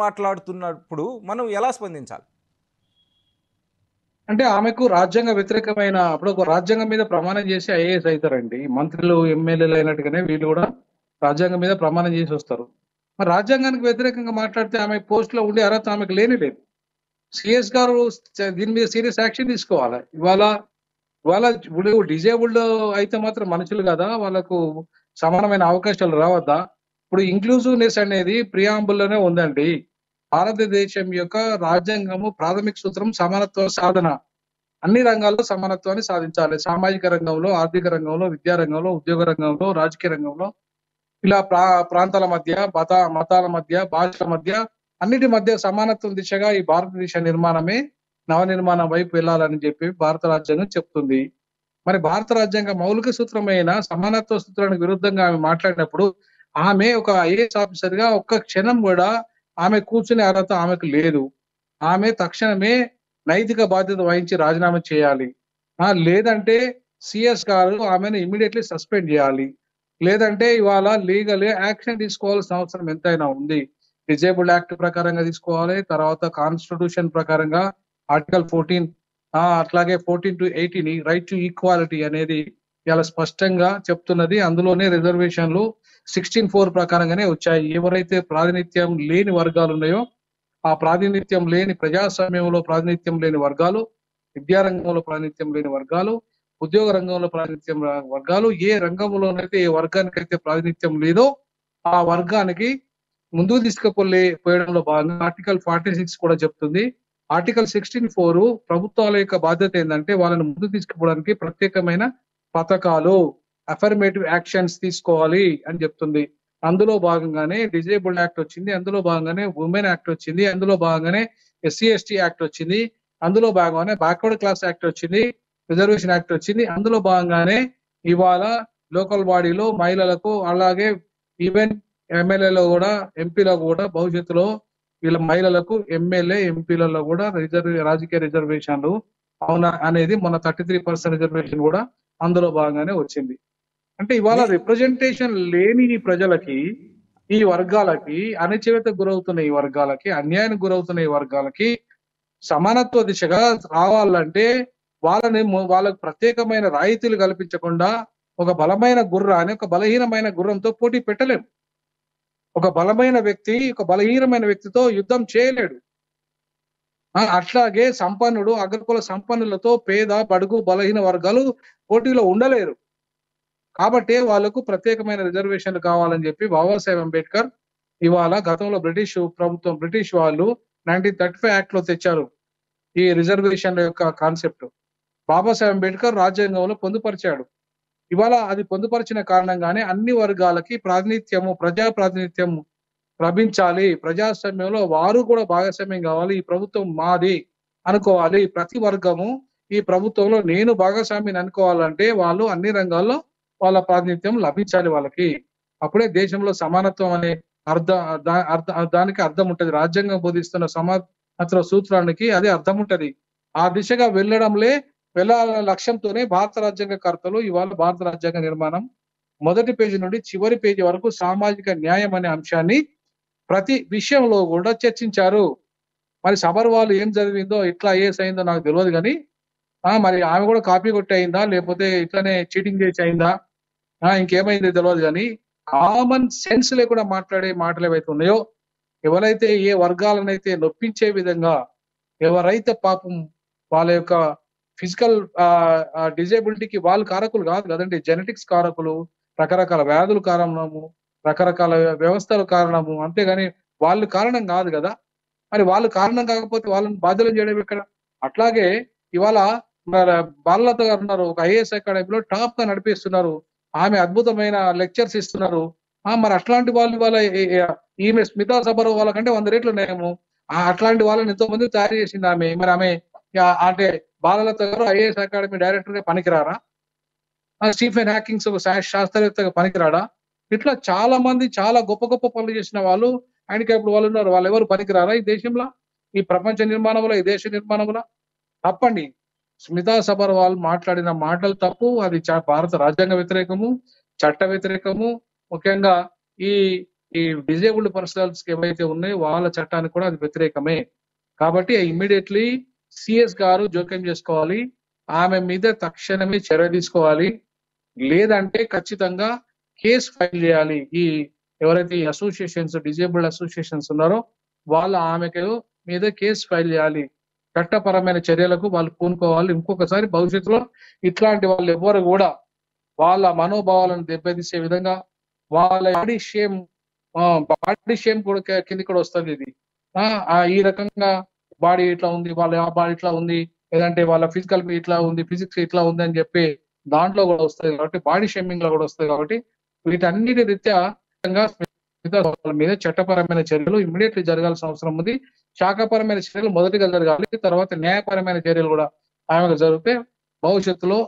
మాట్లాడుతున్నప్పుడు మనం ఎలా స్పందించాలి? అంటే ఆమెకు రాజ్యాంగ వ్యతిరేకమైన అప్పుడు ఒక రాజ్యాంగం మీద ప్రమాణం చేసి ఐఏఎస్ అవుతారండి. మంత్రులు, ఎమ్మెల్యేలు అయినట్టుగానే వీళ్ళు కూడా రాజ్యాంగం మీద ప్రమాణం చేసి వస్తారు. మరి రాజ్యాంగానికి వ్యతిరేకంగా మాట్లాడితే ఆమె పోస్ట్ లో ఉండే అర్హత ఆమెకు లేని లేదు. సిఎస్ గారు దీని మీద సీరియస్ యాక్షన్ తీసుకోవాలి. ఇవాళ ఇవాళ ఇప్పుడు డిజేబుల్డ్ అయితే మాత్రం మనుషులు కదా, వాళ్ళకు సమానమైన అవకాశాలు రావద్దా? ఇప్పుడు ఇంక్లూజివ్నెస్ అనేది ప్రియాంబుల్లోనే ఉందండి. భారతదేశం యొక్క రాజ్యాంగము ప్రాథమిక సూత్రం సమానత్వ సాధన. అన్ని రంగాల్లో సమానత్వాన్ని సాధించాలి. సామాజిక రంగంలో, ఆర్థిక రంగంలో, విద్యా రంగంలో, ఉద్యోగ రంగంలో, రాజకీయ రంగంలో, ఇలా ప్రాంతాల మధ్య, మతాల మధ్య, భాషల మధ్య, అన్నిటి మధ్య సమానత్వం దిశగా ఈ భారతదేశ నిర్మాణమే నవనిర్మాణం వైపు వెళ్ళాలని చెప్పి భారత రాజ్యాంగం చెప్తుంది. మరి భారత రాజ్యాంగ మౌలిక సూత్రమైన సమానత్వ సూత్రానికి విరుద్ధంగా ఆమె మాట్లాడినప్పుడు ఆమె ఒక ఐఏఎస్ ఆఫీసర్ గా ఒక్క క్షణం కూడా ఆమె కూర్చునే అర్హత ఆమెకు లేదు. ఆమె తక్షణమే నైతిక బాధ్యత వహించి రాజీనామా చేయాలి. లేదంటే సిఎస్ గారు ఆమెను ఇమీడియట్లీ సస్పెండ్ చేయాలి. లేదంటే ఇవాళ లీగల్ యాక్షన్ తీసుకోవాల్సిన అవసరం ఎంతైనా ఉంది. డిజేబుల్డ్ యాక్ట్ ప్రకారంగా తీసుకోవాలి. తర్వాత కాన్స్టిట్యూషన్ ప్రకారంగా ఆర్టికల్ 14 అట్లాగే 14 to 18 రైట్ టు ఈక్వాలిటీ అనేది ఇలా స్పష్టంగా చెప్తున్నది. అందులోనే రిజర్వేషన్లు 16(4) ప్రకారంగానే వచ్చాయి. ఎవరైతే ప్రాతినిధ్యం లేని వర్గాలు ఉన్నాయో ఆ ప్రాతినిధ్యం లేని ప్రజాస్వామ్యంలో ప్రాతినిధ్యం లేని వర్గాలు, విద్యారంగంలో ప్రాతినిధ్యం లేని వర్గాలు, ఉద్యోగ రంగంలో ప్రాతినిధ్యం వర్గాలు, ఏ రంగంలోనైతే ఏ వర్గానికైతే ప్రాతినిధ్యం లేదో ఆ వర్గానికి ముందుకు పోయడంలో భాగంగా ఆర్టికల్ 46 కూడా చెప్తుంది. ఆర్టికల్ 16(4) ప్రభుత్వాల యొక్క బాధ్యత ఏంటంటే వాళ్ళని ముందుకు తీసుకుపోవడానికి ప్రత్యేకమైన పథకాలు, అఫర్మేటివ్ యాక్షన్స్ తీసుకోవాలి అని చెప్తుంది. అందులో భాగంగానే డిజేబుల్డ్ యాక్ట్ వచ్చింది. అందులో భాగంగానే ఉమెన్ యాక్ట్ వచ్చింది. అందులో భాగంగానే SC/ST యాక్ట్ వచ్చింది. అందులో భాగంగానే బ్యాక్వర్డ్ క్లాస్ యాక్ట్ వచ్చింది. రిజర్వేషన్ యాక్ట్ వచ్చింది. అందులో భాగంగానే ఇవాళ లోకల్ బాడీలో మహిళలకు, అలాగే ఈవెన్ ఎమ్మెల్యేలో కూడా, ఎంపీలో కూడా భవిష్యత్తులో వీళ్ళ మహిళలకు ఎమ్మెల్యే, ఎంపీలలో కూడా రాజకీయ రిజర్వేషన్లు అవునా అనేది మొన్న 33% రిజర్వేషన్ కూడా అందులో భాగంగానే వచ్చింది. అంటే ఇవాళ రిప్రజెంటేషన్ లేని ఈ ప్రజలకి, ఈ వర్గాలకి, అణచివేతకు గురవుతున్న ఈ వర్గాలకి, అన్యాయానికి గురవుతున్న ఈ వర్గాలకి సమానత్వ దిశగా రావాలంటే వాళ్ళకు ప్రత్యేకమైన రాయితీలు కల్పించకుండా ఒక బలమైన గుర్రాన్ని ఒక బలహీనమైన గుర్రంతో పోటీ పెట్టలేము. ఒక బలమైన వ్యక్తి ఒక బలహీనమైన వ్యక్తితో యుద్ధం చేయలేడు. అట్లాగే సంపన్నుడు అగ్రకుల సంపన్నులతో పేద, బడుగు, బలహీన వర్గాలు పోటీలో ఉండలేరు. కాబట్టి వాళ్ళకు ప్రత్యేకమైన రిజర్వేషన్లు కావాలని చెప్పి బాబాసాహెబ్ అంబేద్కర్ ఇవాళ గతంలో బ్రిటిష్ వాళ్ళు 1935 యాక్ట్ లో తెచ్చారు ఈ రిజర్వేషన్ల యొక్క కాన్సెప్ట్. బాబాసాహెబ్ అంబేద్కర్ రాజ్యాంగంలో పొందుపరిచాడు. ఇవాళ అది పొందుపరిచిన కారణంగానే అన్ని వర్గాలకి ప్రజా ప్రాతినిధ్యం లభించాలి. ప్రజాస్వామ్యంలో వారు కూడా భాగస్వామ్యం కావాలి. ఈ ప్రభుత్వం మాది అనుకోవాలి. ప్రతి వర్గము ఈ ప్రభుత్వంలో నేను భాగస్వామిని అనుకోవాలంటే వాళ్ళు అన్ని రంగాల్లో వాళ్ళ ప్రాతినిధ్యం లభించాలి వాళ్ళకి. అప్పుడే దేశంలో సమానత్వం అనే దానికి అర్థం ఉంటది. రాజ్యాంగం బోధిస్తున్న సమానత్వ సూత్రానికి అదే అర్థం ఉంటది. ఆ దిశగా వెళ్ళాలన్న లక్ష్యంతోనే భారత రాజ్యాంగ కర్తలు ఇవాళ భారత రాజ్యాంగ నిర్మాణం మొదటి పేజీ నుండి చివరి పేజీ వరకు సామాజిక న్యాయం అనే అంశాన్ని ప్రతి విషయంలో కూడా చర్చించారు. మరి సబర్ వాళ్ళు ఏం చదివిందో, ఎట్లా ఐఏఎస్ అయిందో నాకు తెలియదు కానీ మరి ఆమె కూడా కాపీ కొట్టి అయిందా, లేకపోతే ఇట్లానే చీటింగ్ చేసి అయిందా, ఇంకేమైంది తెలియదు కానీ కామన్ సెన్స్ లేకుండా మాట్లాడే మాటలు ఏవైతే ఉన్నాయో, ఎవరైతే ఏ వర్గాలనైతే నొప్పించే విధంగా, ఎవరైతే పాపం వాళ్ళ యొక్క ఫిజికల్ డిజేబిలిటీకి వాళ్ళు కారకులు కాదు కదండి, జెనెటిక్స్ కారకులు, రకరకాల వ్యాధుల కారణము, రకరకాల వ్యవస్థల కారణము, అంతేగాని వాళ్ళు కారణం కాదు కదా. మరి వాళ్ళు కారణం కాకపోతే వాళ్ళని బాధ్యులు చేయడం ఎక్కడ? అట్లాగే ఇవాళ బాలలత గారు ఉన్నారు, ఒక ఐఏఎస్ అకాడమీలో టాప్ గా నడిపిస్తున్నారు. ఆమె అద్భుతమైన లెక్చర్స్ ఇస్తున్నారు. మరి అట్లాంటి వాళ్ళు వాళ్ళ ఈమె స్మితా సబర్ వాళ్ళకంటే 100 రెట్లు ఉన్నాయేమో. అట్లాంటి వాళ్ళని ఎంతో మంది తయారు చేసింది ఆమె. మరి ఆమె అంటే బాలలత గారు ఐఏఎస్ అకాడమీ డైరెక్టర్ గా పనికిరారా? స్టీఫెన్ హ్యాకింగ్స్ శాస్త్రవేత్తగా పనికిరాడా? ఇట్లా చాలా మంది చాలా గొప్ప గొప్ప పనులు చేసిన వాళ్ళు హ్యాండిక్యాప్డ్ వాళ్ళు ఉన్నారు. వాళ్ళు ఎవరు పనికిరారా ఈ దేశంలో, ఈ ప్రపంచ నిర్మాణంలో, ఈ దేశ నిర్మాణంలో? తప్పండి. స్మితా సబర్ వాళ్ళు మాట్లాడిన మాటలు తప్పు. అది భారత రాజ్యాంగ వ్యతిరేకము, చట్ట వ్యతిరేకము. ముఖ్యంగా ఈ ఈ డిజేబుల్డ్ పర్సనల్స్ ఏవైతే ఉన్నాయో వాళ్ళ చట్టానికి కూడా అది వ్యతిరేకమే. కాబట్టి ఇమ్మీడియట్లీ సిఎస్ గారు జోక్యం చేసుకోవాలి. ఆమె మీద తక్షణమే చర్య తీసుకోవాలి. లేదంటే ఖచ్చితంగా కేసు ఫైల్ చేయాలి. ఈ ఎవరైతే ఈ అసోసియేషన్స్ డిజేబుల్డ్ అసోసియేషన్స్ ఉన్నారో వాళ్ళు ఆమెకు మీద కేసు ఫైల్ చేయాలి. చట్టపరమైన చర్యలకు వాళ్ళు పూనుకోవాలి. ఇంకొకసారి భవిష్యత్తులో ఇట్లాంటి వాళ్ళు ఎవ్వరు కూడా వాళ్ళ మనోభావాలను దెబ్బతీసే విధంగా వాళ్ళ బాడీ షేమ్ కూడా కిందికి కూడా వస్తుంది ఇది. ఈ రకంగా బాడీ ఇట్లా ఉంది, వాళ్ళ బాడీ ఇట్లా ఉంది, లేదంటే వాళ్ళ ఫిజికల్ ఇట్లా ఉంది, ఫిజిక్స్ ఇట్లా ఉంది అని చెప్పి దాంట్లో కూడా వస్తుంది కాబట్టి, బాడీ షేమింగ్ లో కూడా వస్తుంది కాబట్టి వీటన్నిటి రీత్యా వాళ్ళ మీద చట్టపరమైన చర్యలు ఇమ్మీడియట్లీ జరగాల్సిన అవసరం ఉంది. శాఖపరమైన చర్యలు మొదటిగా జరగాలి, తర్వాత న్యాయపరమైన చర్యలు కూడా ఆమెకు జరిగితే భవిష్యత్తులో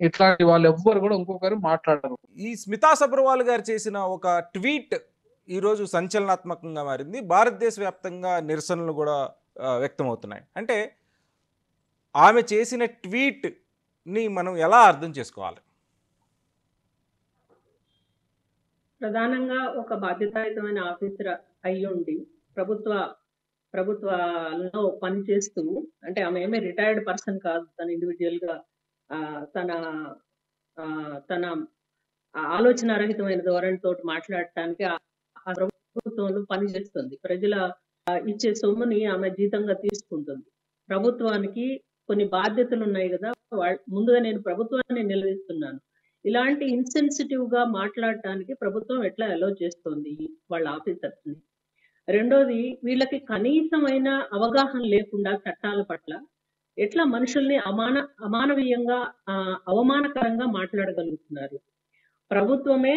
ఇట్లాంటి వాళ్ళు ఎవ్వరు కూడా ఇంకొకరు మాట్లాడరు. ఈ స్మితా సబర్వాల్ గారు చేసిన ఒక ట్వీట్ ఈరోజు సంచలనాత్మకంగా మారింది. భారతదేశ వ్యాప్తంగా నిరసనలు కూడా వ్యక్తమవుతున్నాయి. అంటే ఆమె చేసిన ట్వీట్ని మనం ఎలా అర్థం చేసుకోవాలి? ప్రధానంగా ఒక బాధ్యతాయుతమైన ఆఫీసర్ అయ్యుండి ప్రభుత్వాల్లో పనిచేస్తూ, అంటే ఆమె ఏమీ రిటైర్డ్ పర్సన్ కాదు, తన ఇండివిజువల్ గా తన తన ఆలోచనారహితమైన ధోరణితో మాట్లాడటానికి ఆ ప్రభుత్వంలో పనిచేస్తుంది. ప్రజల ఇచ్చే సొమ్ముని ఆమె జీతంగా తీసుకుంటుంది. ప్రభుత్వానికి కొన్ని బాధ్యతలు ఉన్నాయి కదా, ముందుగా నేను ప్రభుత్వాన్ని నిలదీస్తున్నాను. ఇలాంటి ఇన్సెన్సిటివ్ గా మాట్లాడటానికి ప్రభుత్వం ఎట్లా అలౌ చేస్తుంది వాళ్ళ ఆఫీసర్స్ ని? రెండోది, వీళ్ళకి కనీసమైన అవగాహన లేకుండా చట్టాల పట్ల ఎట్లా మనుషుల్ని అమానవీయంగా అవమానకరంగా మాట్లాడగలుగుతున్నారు? ప్రభుత్వమే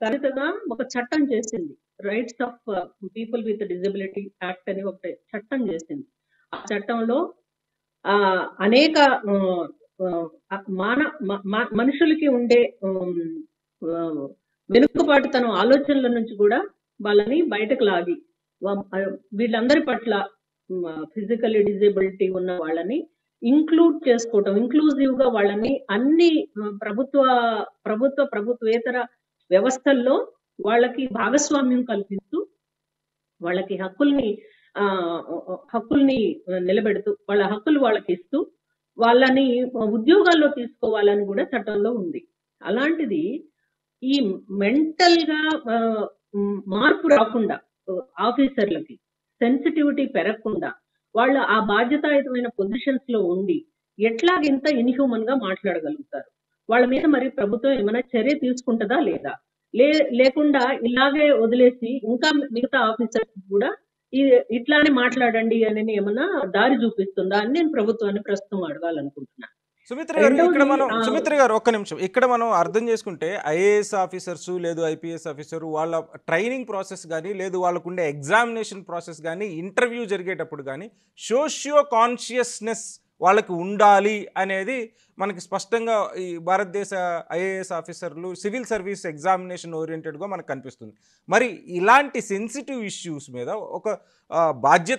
తరచుగా ఒక చట్టం చేసింది, rights of people with disability act అని ఒక చట్టం చేసింది. ఆ చట్టంలో అనేక మనుషులకి ఉండే వెనుకబాటుతనం ఆలోచనల నుంచి కూడా వాళ్ళని బయటకు లాగి వీళ్ళందరి పట్ల ఫిజికల్లీ డిజేబిలిటీ ఉన్న వాళ్ళని ఇంక్లూడ్ చేసుకోవటం, ఇంక్లూజివ్ గా వాళ్ళని అన్ని ప్రభుత్వేతర వ్యవస్థల్లో వాళ్ళకి భాగస్వామ్యం కల్పిస్తూ, వాళ్ళకి హక్కుల్ని నిలబెడుతూ, వాళ్ళ హక్కులు వాళ్ళకి ఇస్తూ, వాళ్ళని ఉద్యోగాల్లో తీసుకోవాలని కూడా చట్టంలో ఉంది. అలాంటిది ఈ మెంటల్ గా మార్పు రాకుండా, ఆఫీసర్లకి సెన్సిటివిటీ పెరగకుండా, వాళ్ళు ఆ బాధ్యతాయుతమైన పొజిషన్స్ లో ఉండి ఎట్లాగింత ఇన్హ్యూమన్ గా మాట్లాడగలుగుతారు? వాళ్ళ మీద మరి ప్రభుత్వం ఏమైనా చర్య తీసుకుంటుందా లేదా? లేకుండా ఇలాగే వదిలేసి ఇంకా మిగతా ఆఫీసర్స్ కూడా ఇట్లానే మాట్లాడండి అని ఏమన్నా దారి చూపిస్తుందా అని నేను ప్రభుత్వాన్ని ప్రస్తుతం అడగాలనుకుంటున్నాను. సుమిత్ర గారు ఒక్క నిమిషం, ఇక్కడ మనం అర్థం చేసుకుంటే ఐఏఎస్ ఆఫీసర్స్ లేదు ఐపీఎస్ ఆఫీసర్ వాళ్ళ ట్రైనింగ్ ప్రాసెస్ కానీ లేదు వాళ్ళకుండే ఎగ్జామినేషన్ ప్రాసెస్ కానీ ఇంటర్వ్యూ జరిగేటప్పుడు కానీ సోషియో కాన్షియస్నెస్ వాళ్ళకి ఉండాలి అనేది మనకి స్పష్టంగా ఈ భారతదేశ ఐఏఎస్ ఆఫీసర్లు సివిల్ సర్వీస్ ఎగ్జామినేషన్ ఓరియంటెడ్గా మనకు కనిపిస్తుంది. మరి ఇలాంటి సెన్సిటివ్ ఇష్యూస్ మీద ఒక బాధ్యత